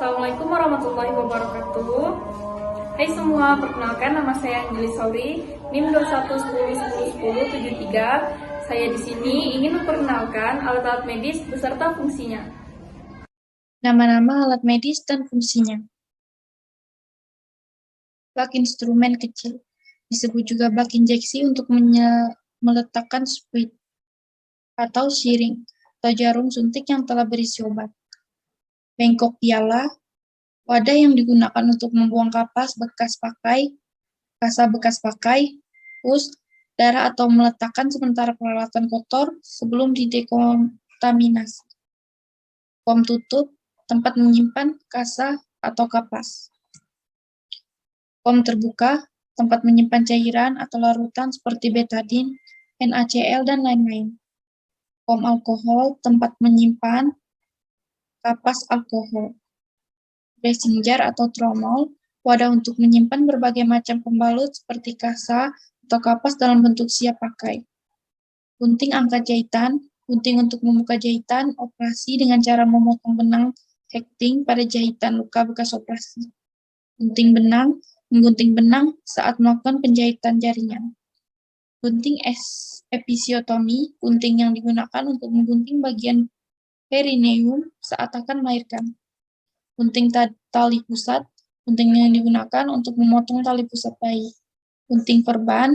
Assalamualaikum warahmatullahi wabarakatuh. Hai semua, perkenalkan nama saya Anjali Sauri, NIM 2110101073. Saya di sini ingin memperkenalkan alat-alat medis beserta fungsinya. Nama-nama alat medis dan fungsinya. Bak instrumen kecil, disebut juga bak injeksi untuk meletakkan spuit atau syring atau jarum suntik yang telah berisi obat. Bengkok piala, wadah yang digunakan untuk membuang kapas bekas pakai, kasa bekas pakai, pus, darah atau meletakkan sementara peralatan kotor sebelum didekontaminasi. Pom tutup, tempat menyimpan kasa atau kapas. Pom terbuka, tempat menyimpan cairan atau larutan seperti betadine, NaCl, dan lain-lain. Pom alkohol, tempat menyimpan kapas alkohol. Dressing jar atau tromol, wadah untuk menyimpan berbagai macam pembalut seperti kasa atau kapas dalam bentuk siap pakai. Gunting angkat jahitan, gunting untuk membuka jahitan, operasi dengan cara memotong benang hekting pada jahitan luka bekas operasi. Gunting benang, menggunting benang saat melakukan penjahitan jaringan. Gunting episiotomi, gunting yang digunakan untuk menggunting bagian perineum saat akan melahirkan. Gunting tali pusat, gunting yang digunakan untuk memotong tali pusat bayi. Gunting perban,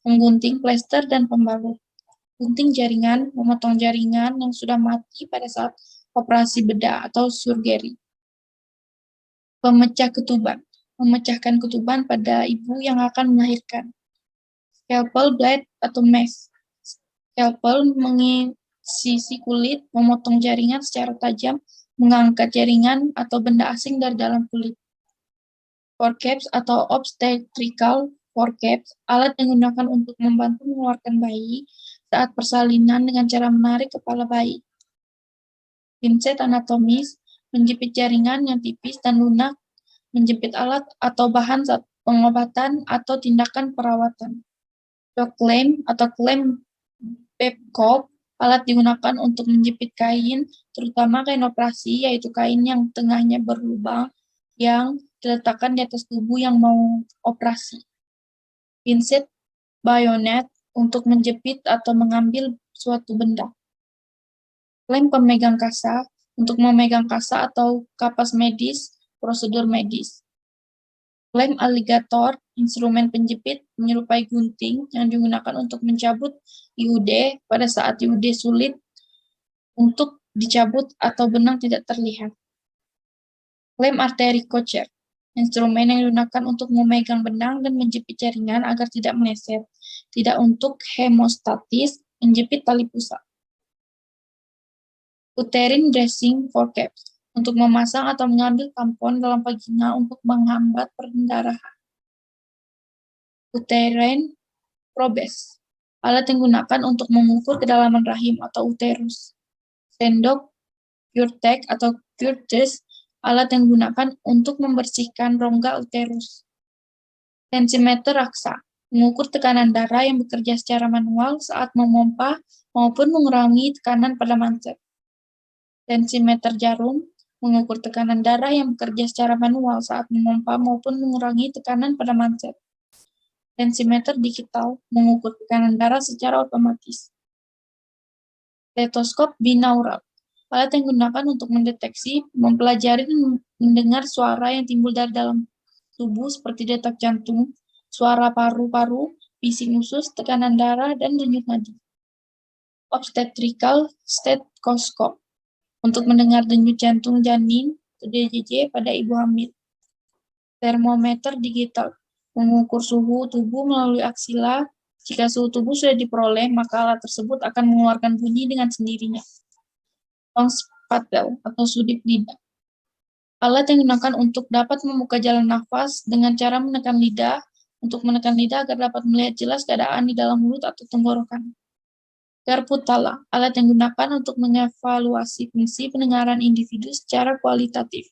menggunting plester dan pembalut. Gunting jaringan, memotong jaringan yang sudah mati pada saat operasi bedah atau surgery. Pemecah ketuban, memecahkan ketuban pada ibu yang akan melahirkan. Scalpel blade atau mesh. Scalpel mengisisi kulit, memotong jaringan secara tajam, mengangkat jaringan atau benda asing dari dalam kulit. Forceps atau obstetrical forceps, alat yang digunakan untuk membantu mengeluarkan bayi saat persalinan dengan cara menarik kepala bayi. Pinset anatomis, menjepit jaringan yang tipis dan lunak, menjepit alat atau bahan saat pengobatan atau tindakan perawatan. Dog clamp atau clamp Babcock, alat digunakan untuk menjepit kain, terutama kain operasi, yaitu kain yang tengahnya berlubang yang diletakkan di atas tubuh yang mau operasi. Pinset bayonet, untuk menjepit atau mengambil suatu benda. Lem pemegang kasa, untuk memegang kasa atau kapas medis, prosedur medis. Lem aligator, instrumen penjepit menyerupai gunting yang digunakan untuk mencabut IUD pada saat IUD sulit untuk dicabut atau benang tidak terlihat. Lem arteri Kocher, instrumen yang digunakan untuk memegang benang dan menjepit jaringan agar tidak meleset, tidak untuk hemostatis, menjepit tali pusat. Uterine dressing forceps, untuk memasang atau mengambil tampon dalam vagina untuk menghambat pendarahan. Uterine probes, alat yang digunakan untuk mengukur kedalaman rahim atau uterus. Sendok Curettage atau Curtis, alat yang digunakan untuk membersihkan rongga uterus. Tensimeter raksa, mengukur tekanan darah yang bekerja secara manual saat memompa maupun mengurangi tekanan pada mancep. Tensimeter jarum, mengukur tekanan darah yang bekerja secara manual saat memompa maupun mengurangi tekanan pada mancep. Tensimeter digital, mengukur tekanan darah secara otomatis. Stetoskop binaural, alat yang digunakan untuk mendeteksi, mempelajari, dan mendengar suara yang timbul dari dalam tubuh seperti detak jantung, suara paru-paru, bising usus, tekanan darah, dan denyut nadi. Obstetrical stethoscope, untuk mendengar denyut jantung janin (DJJ) pada ibu hamil. Termometer digital, mengukur suhu tubuh melalui aksila. Jika suhu tubuh sudah diperoleh, maka alat tersebut akan mengeluarkan bunyi dengan sendirinya. Spatel atau sudip lidah, alat yang digunakan untuk dapat membuka jalan nafas dengan cara menekan lidah, untuk menekan lidah agar dapat melihat jelas keadaan di dalam mulut atau tenggorokan. Garputala, alat yang digunakan untuk mengevaluasi fungsi pendengaran individu secara kualitatif.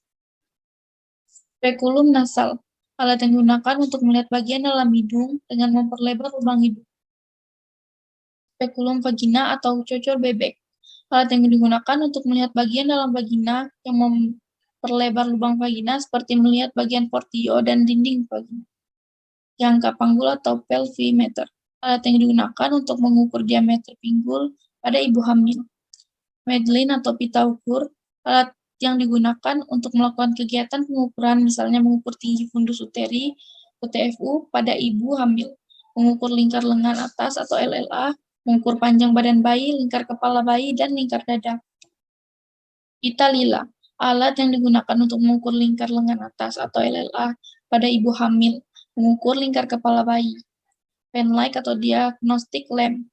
Spekulum nasal, alat yang digunakan untuk melihat bagian dalam hidung dengan memperlebar lubang hidung. Spekulum vagina atau cocor bebek, alat yang digunakan untuk melihat bagian dalam vagina yang perlebar lubang vagina seperti melihat bagian portio dan dinding vagina. Jangka panggul atau pelvimeter, alat yang digunakan untuk mengukur diameter pinggul pada ibu hamil. Medlin atau pita ukur, alat yang digunakan untuk melakukan kegiatan pengukuran, misalnya mengukur tinggi fundus uteri, UTFU, pada ibu hamil, mengukur lingkar lengan atas atau LLA, mengukur panjang badan bayi, lingkar kepala bayi, dan lingkar dada. Pita lila, alat yang digunakan untuk mengukur lingkar lengan atas atau LLA pada ibu hamil, mengukur lingkar kepala bayi. Penlight atau diagnostic lamp,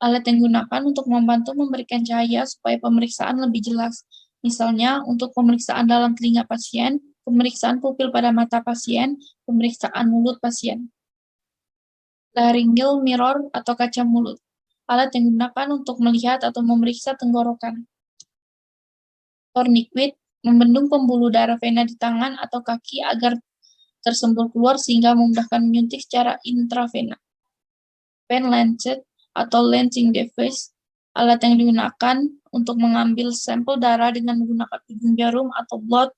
alat yang digunakan untuk membantu memberikan cahaya supaya pemeriksaan lebih jelas. Misalnya, untuk pemeriksaan dalam telinga pasien, pemeriksaan pupil pada mata pasien, pemeriksaan mulut pasien. Laryngeal mirror atau kaca mulut, alat yang digunakan untuk melihat atau memeriksa tenggorokan. Tourniquet, membendung pembuluh darah vena di tangan atau kaki agar tersembul keluar sehingga memudahkan menyuntik secara intravena. Pen lancet atau lancing device, alat yang digunakan untuk mengambil sampel darah dengan menggunakan ujung jarum atau blood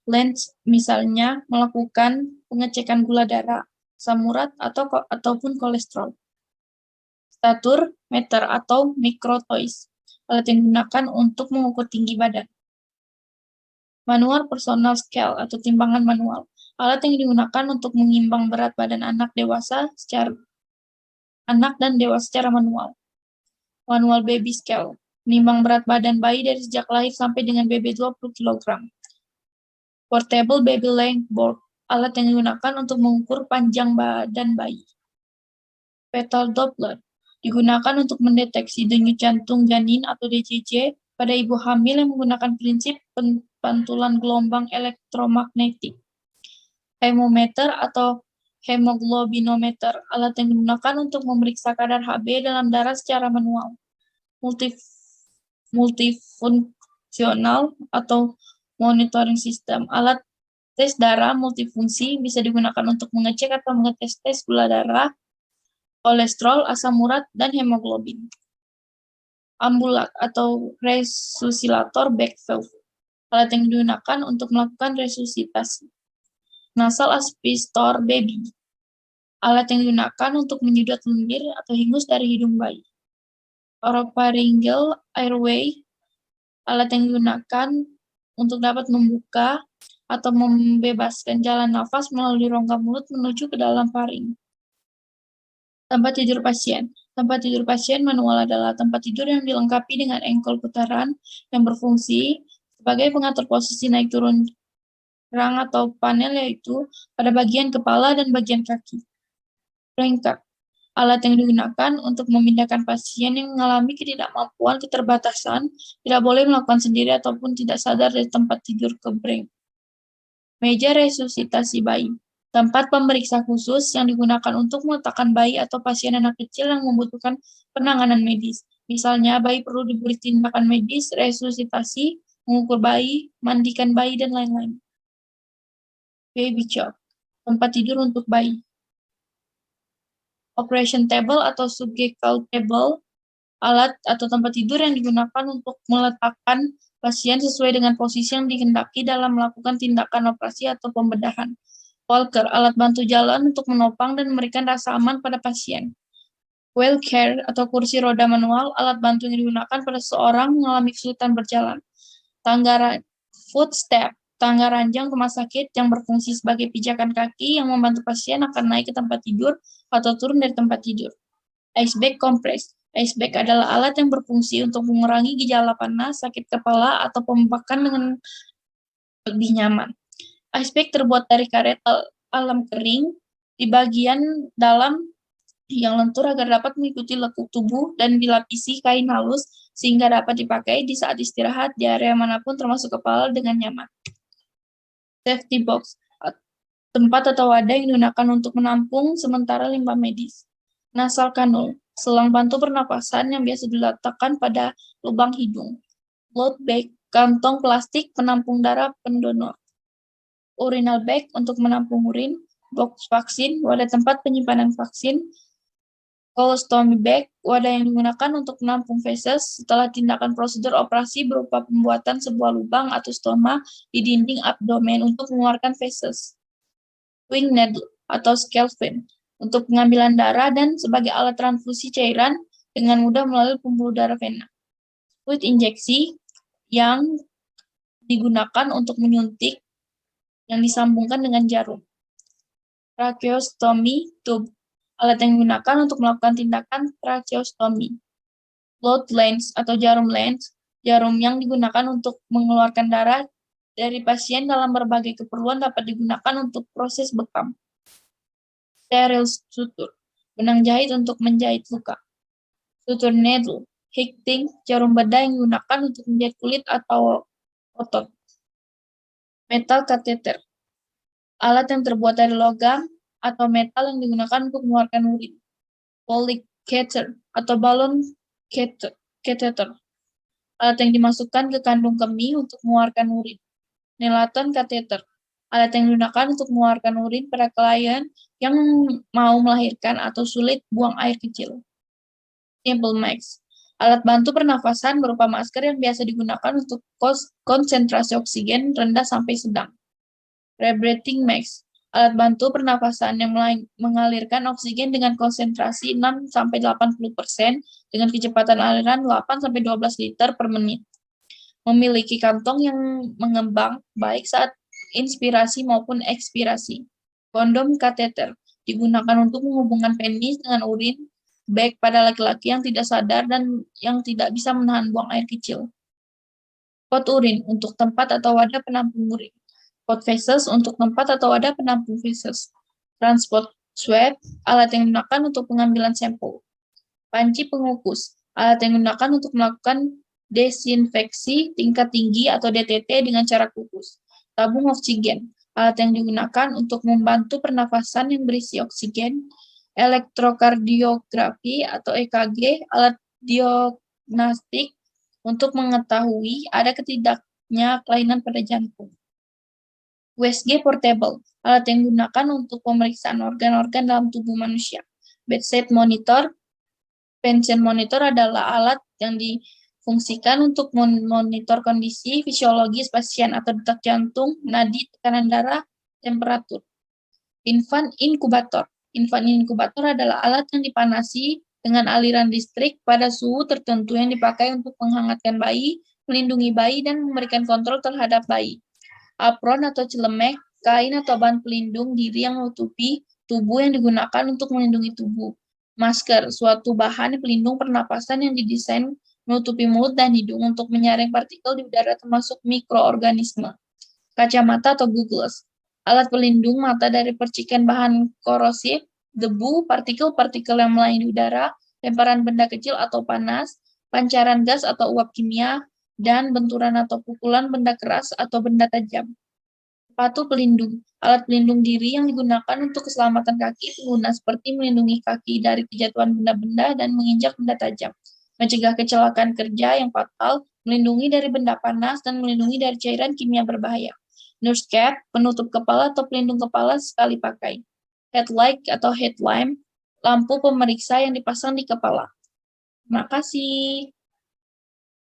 lens, misalnya melakukan pengecekan gula darah, asam urat, ataupun kolesterol. Statur meter atau microtoys, alat yang digunakan untuk mengukur tinggi badan. Manual personal scale atau timbangan manual, alat yang digunakan untuk mengimbang berat badan anak dan dewasa secara manual. Manual baby scale, menimbang berat badan bayi dari sejak lahir sampai dengan BB 20 kg. Portable baby length board, alat yang digunakan untuk mengukur panjang badan bayi. Fetal Doppler, digunakan untuk mendeteksi denyut jantung janin atau DJJ pada ibu hamil yang menggunakan prinsip pantulan gelombang elektromagnetik. Hemometer atau hemoglobinometer, alat yang digunakan untuk memeriksa kadar Hb dalam darah secara manual. Multifungsional atau monitoring system, alat tes darah multifungsi bisa digunakan untuk mengecek atau mengetes tes gula darah, kolesterol, asam urat, dan hemoglobin. Ambulat atau resuscitator back valve, alat yang digunakan untuk melakukan resusitasi. Nasal aspirator baby, alat yang digunakan untuk menyedot lendir atau hingus dari hidung bayi. Oropharyngeal airway, alat yang digunakan untuk dapat membuka atau membebaskan jalan nafas melalui rongga mulut menuju ke dalam faring. Tempat tidur pasien. Tempat tidur pasien manual adalah tempat tidur yang dilengkapi dengan engkol putaran yang berfungsi sebagai pengatur posisi naik turun rang atau panel, yaitu pada bagian kepala dan bagian kaki. Rangkap, alat yang digunakan untuk memindahkan pasien yang mengalami ketidakmampuan keterbatasan, tidak boleh melakukan sendiri ataupun tidak sadar dari tempat tidur ke breng. Meja resusitasi bayi, tempat pemeriksa khusus yang digunakan untuk meletakkan bayi atau pasien anak kecil yang membutuhkan penanganan medis. Misalnya, bayi perlu diberi tindakan medis, resusitasi, mengukur bayi, mandikan bayi, dan lain-lain. Baby cot, tempat tidur untuk bayi. Operation table atau surgical table, alat atau tempat tidur yang digunakan untuk meletakkan pasien sesuai dengan posisi yang dikehendaki dalam melakukan tindakan operasi atau pembedahan. Walker, alat bantu jalan untuk menopang dan memberikan rasa aman pada pasien. Wheelchair atau kursi roda manual, alat bantu yang digunakan pada seseorang mengalami kesulitan berjalan. Footstep, tangga ranjang rumah sakit yang berfungsi sebagai pijakan kaki yang membantu pasien akan naik ke tempat tidur atau turun dari tempat tidur. Ice bag compress. Ice bag adalah alat yang berfungsi untuk mengurangi gejala panas, sakit kepala, atau pembebakan dengan lebih nyaman. Ice bag terbuat dari karet alam kering di bagian dalam yang lentur agar dapat mengikuti lekuk tubuh dan dilapisi kain halus sehingga dapat dipakai di saat istirahat di area manapun termasuk kepala dengan nyaman. Safety box, tempat atau wadah yang digunakan untuk menampung sementara limbah medis. Nasal kanul, selang bantu pernapasan yang biasa diletakkan pada lubang hidung. Blood bag, kantong plastik penampung darah pendonor. Urinal bag untuk menampung urin. Box vaksin, wadah tempat penyimpanan vaksin. Colostomy bag, wadah yang digunakan untuk menampung feses setelah tindakan prosedur operasi berupa pembuatan sebuah lubang atau stoma di dinding abdomen untuk mengeluarkan feses. Wing needle atau scalpel untuk pengambilan darah dan sebagai alat transfusi cairan dengan mudah melalui pembuluh darah vena. Fluid injeksi yang digunakan untuk menyuntik yang disambungkan dengan jarum. Tracheostomy tube, alat yang digunakan untuk melakukan tindakan tracheostomy. Blood lens atau jarum lens, jarum yang digunakan untuk mengeluarkan darah dari pasien dalam berbagai keperluan dapat digunakan untuk proses bekam. Sterile suture, benang jahit untuk menjahit luka. Suture needle, Hickting, jarum bedah yang digunakan untuk menjahit kulit atau otot. Metal catheter, alat yang terbuat dari logam atau metal yang digunakan untuk mengeluarkan urin. Polycatheter atau balon catheter, alat yang dimasukkan ke kandung kemih untuk mengeluarkan urin. Nelaton catheter, alat yang digunakan untuk mengeluarkan urin pada klien yang mau melahirkan atau sulit buang air kecil. Simple mask, alat bantu pernafasan berupa masker yang biasa digunakan untuk konsentrasi oksigen rendah sampai sedang. Rebreathing mask, alat bantu pernafasan yang mengalirkan oksigen dengan konsentrasi 6-80% dengan kecepatan aliran 8-12 liter per menit. Memiliki kantong yang mengembang baik saat inspirasi maupun ekspirasi. Kondom kateter digunakan untuk menghubungkan penis dengan urin bag pada laki-laki yang tidak sadar dan yang tidak bisa menahan buang air kecil. Pot urin untuk tempat atau wadah penampung urin. Pot feces untuk tempat atau wadah penampung feces. Transport swab, alat yang digunakan untuk pengambilan sampel. Panci pengukus, alat yang digunakan untuk melakukan desinfeksi tingkat tinggi atau DTT dengan cara kukus. Tabung oksigen, alat yang digunakan untuk membantu pernafasan yang berisi oksigen. Elektrokardiografi atau EKG, alat diagnostik untuk mengetahui ada ketidaknya kelainan pada jantung. USG portable, alat yang digunakan untuk pemeriksaan organ-organ dalam tubuh manusia. Bedside monitor, patient monitor adalah alat yang difungsikan untuk memonitor kondisi fisiologis pasien atau detak jantung, nadi, tekanan darah, temperatur. Infant incubator. Infant incubator adalah alat yang dipanasi dengan aliran listrik pada suhu tertentu yang dipakai untuk menghangatkan bayi, melindungi bayi, dan memberikan kontrol terhadap bayi. Apron atau celemek, kain atau bahan pelindung diri yang menutupi tubuh yang digunakan untuk melindungi tubuh. Masker, suatu bahan pelindung pernapasan yang didesain menutupi mulut dan hidung untuk menyaring partikel di udara termasuk mikroorganisme. Kacamata atau goggles, alat pelindung mata dari percikan bahan korosif, debu, partikel-partikel yang melayang di udara, lemparan benda kecil atau panas, pancaran gas atau uap kimia, dan benturan atau pukulan benda keras atau benda tajam. Sepatu pelindung, alat pelindung diri yang digunakan untuk keselamatan kaki pengguna seperti melindungi kaki dari kejatuhan benda-benda dan menginjak benda tajam, mencegah kecelakaan kerja yang fatal, melindungi dari benda panas, dan melindungi dari cairan kimia berbahaya. Nurse cap, penutup kepala atau pelindung kepala sekali pakai. Headlight atau headlamp, lampu pemeriksa yang dipasang di kepala. Terima kasih.